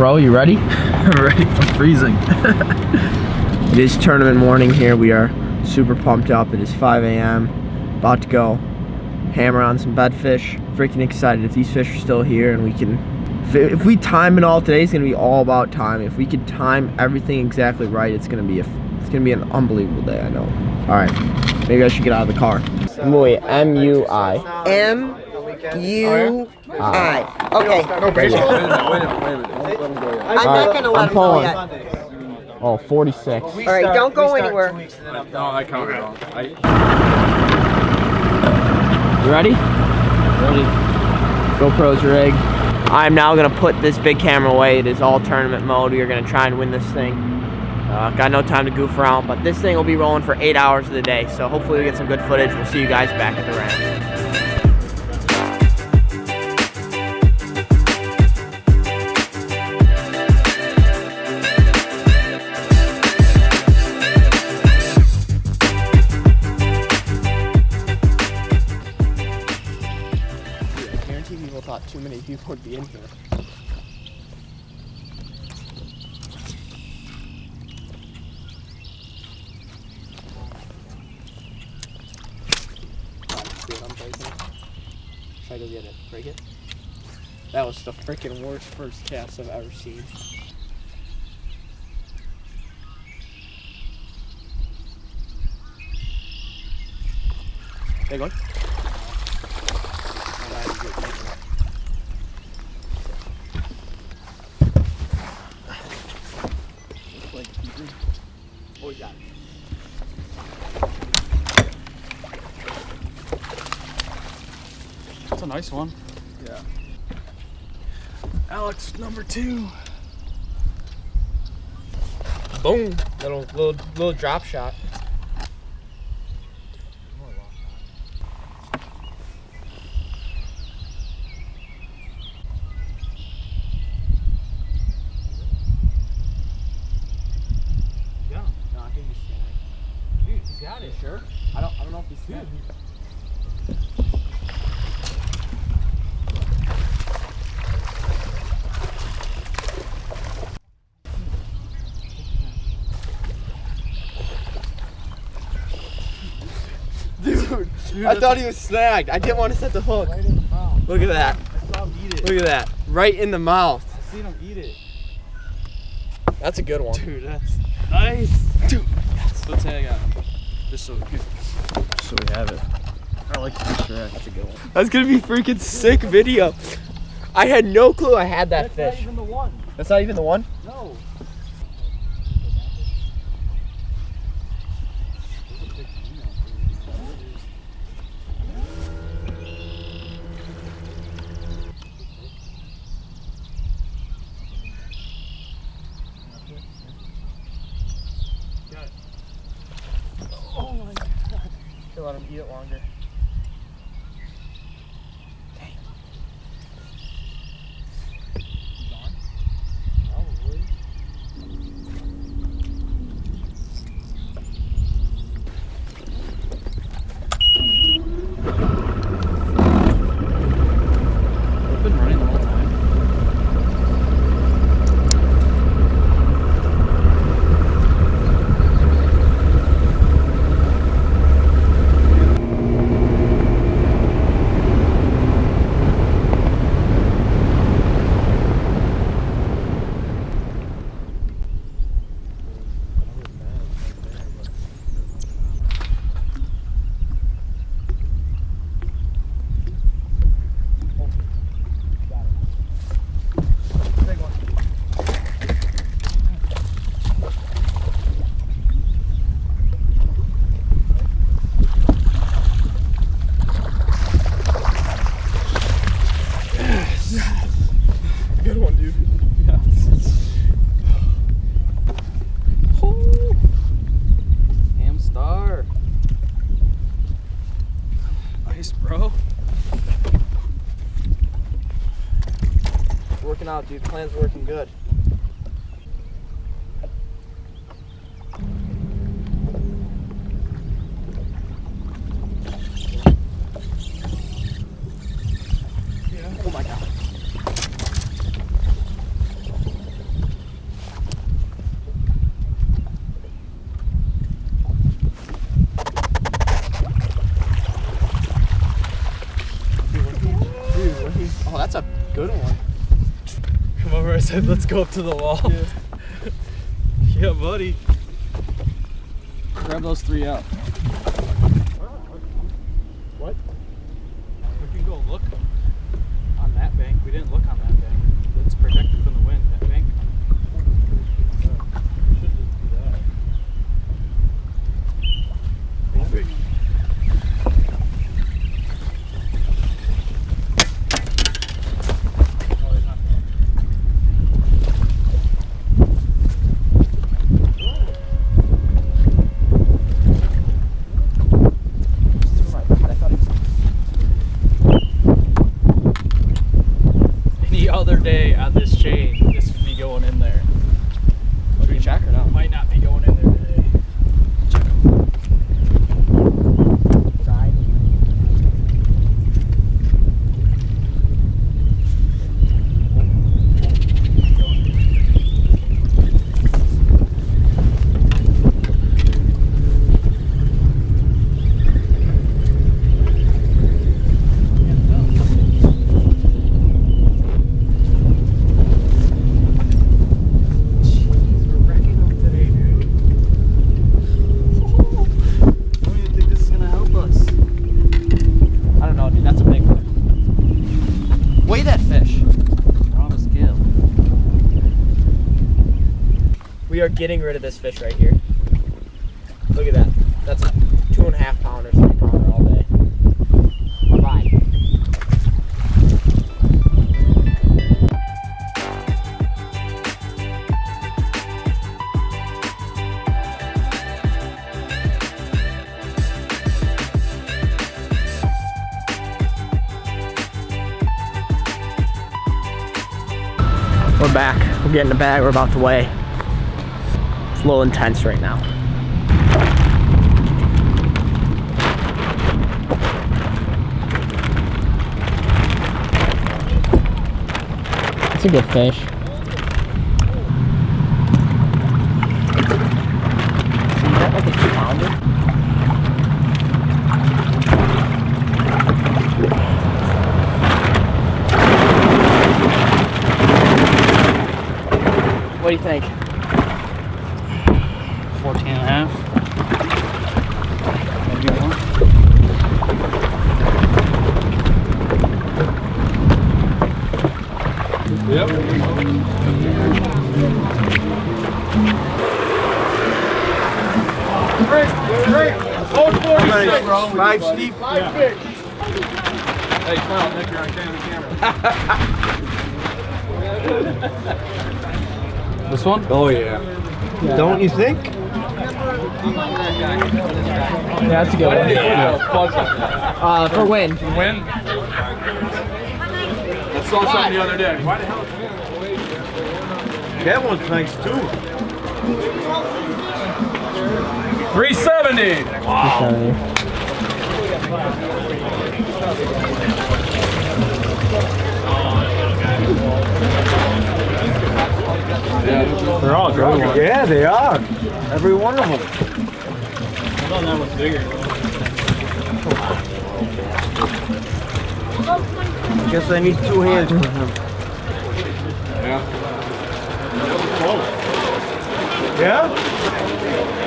bro? You ready? I'm ready. I'm freezing. It is tournament morning here. We are super pumped up. It is 5 a.m. About to go hammer on some bedfish. Freaking excited. If these fish are still here and we can, if we time it all today, it's gonna be all about time. If we could time everything exactly right, it's gonna be an unbelievable day. I know. All right, maybe I should get out of the car. Mui, M-U-I. M-U-I. Okay. No baseball. Wait a minute. I'm not gonna let him go yet. Oh, 46. All right, don't go anywhere. No, I counted wrong. You ready? Ready. GoPro's rigged. I'm now gonna put this big camera away. It is all tournament mode. We are gonna try and win this thing. Got no time to goof around, but this thing will be rolling for 8 hours of the day. So hopefully we get some good footage. We'll see you guys back at the ramp. People thought too many people would be in here. Should I go get it? Break it? That was the freaking worst first cast I've ever seen. Big one? Oh, we got it. That's a nice one. Yeah. Alex, number 2. Boom! Little drop shot. Got it. Sure? I don't know if he's good. Dude, I thought he was snagged. I didn't want to set the hook. Right in the mouth. Look at that. I saw him eat it. Look at that. Right in the mouth. I seen him eat it. That's a good one. Dude, that's nice. Dude, yes. So tag out. Just so we have it. I like the Easter egg. That's a good one. That's gonna be freaking sick video. I had no clue I had that fish. That's not even the one. That's not even the one? No. Oh my god. Should let him eat it longer. Dang. He's on? Probably. We've been running the whole time. Good one, dude. Oh. Ham star. Nice, bro. Working out, dude. Plan's working good. Oh my god. come over. I said, let's go up to the wall. Yeah, buddy. Grab those 3 out. What? We can go look on that bank. We didn't look on that bank. It's protected from the wind, that bank. We should just do that. Big. Other day on this chain, this would be going in there. Should we check or not? Might not be going in there today. Check them. Side. We are getting rid of this fish right here. Look at that. That's a 2.5 pounder, 3 pounder all day. Bye. We're back. We're getting the bag. We're about to weigh. It's a little intense right now. It's a good fish. Is that like a 2 pounder? What do you think? 14.5. Maybe more. Yep. Great. Hold 46, bro. 5 Steve. 5 fish. Hey, smile, Nick, you're on camera. This one? Oh yeah. Don't you think? Yeah, that's a good one. Yeah. For win. Win? I saw something the other day. Why the hell? That one's nice too. 370. Wow. They're all good. Yeah, they are. Every one of them. I thought that was bigger. I guess I need 2 hands for him. Yeah. Yeah?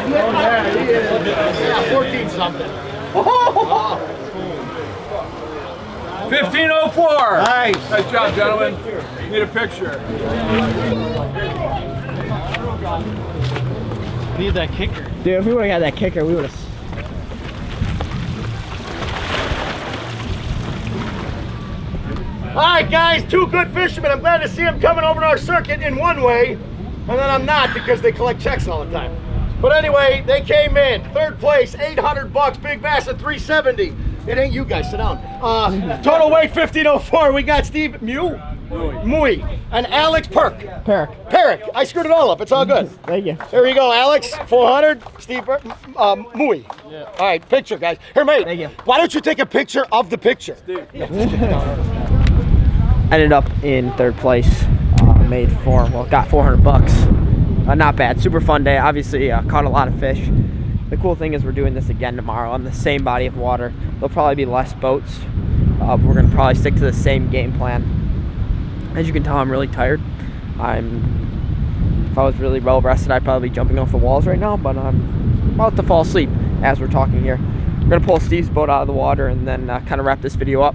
Oh yeah, he is. Yeah, 14 something. 1504. Nice. Nice job, gentlemen. Need a picture. Need that kicker. Dude, if we would have got that kicker, we would have. All right, guys, 2 good fishermen. I'm glad to see them coming over to our circuit in one way, and then I'm not because they collect checks all the time. But anyway, they came in 3rd place, $800, big bass at 370. It ain't you guys, sit down. Total weight 1504. We got Steve Mui and Alex Perrick. I screwed it all up. It's all good. Thank you. There you go, Alex. 400. Steve Mui. Yeah. All right, picture, guys. Here, mate. Thank you. Why don't you take a picture of the picture? Ended up in 3rd place. Got $400. Not bad. Super fun day. Obviously, caught a lot of fish. The cool thing is we're doing this again tomorrow on the same body of water. There'll probably be less boats. We're gonna probably stick to the same game plan. As you can tell, I'm really tired. If I was really well rested, I'd probably be jumping off the walls right now, but I'm about to fall asleep as we're talking here. We're gonna pull Steve's boat out of the water and then kind of wrap this video up.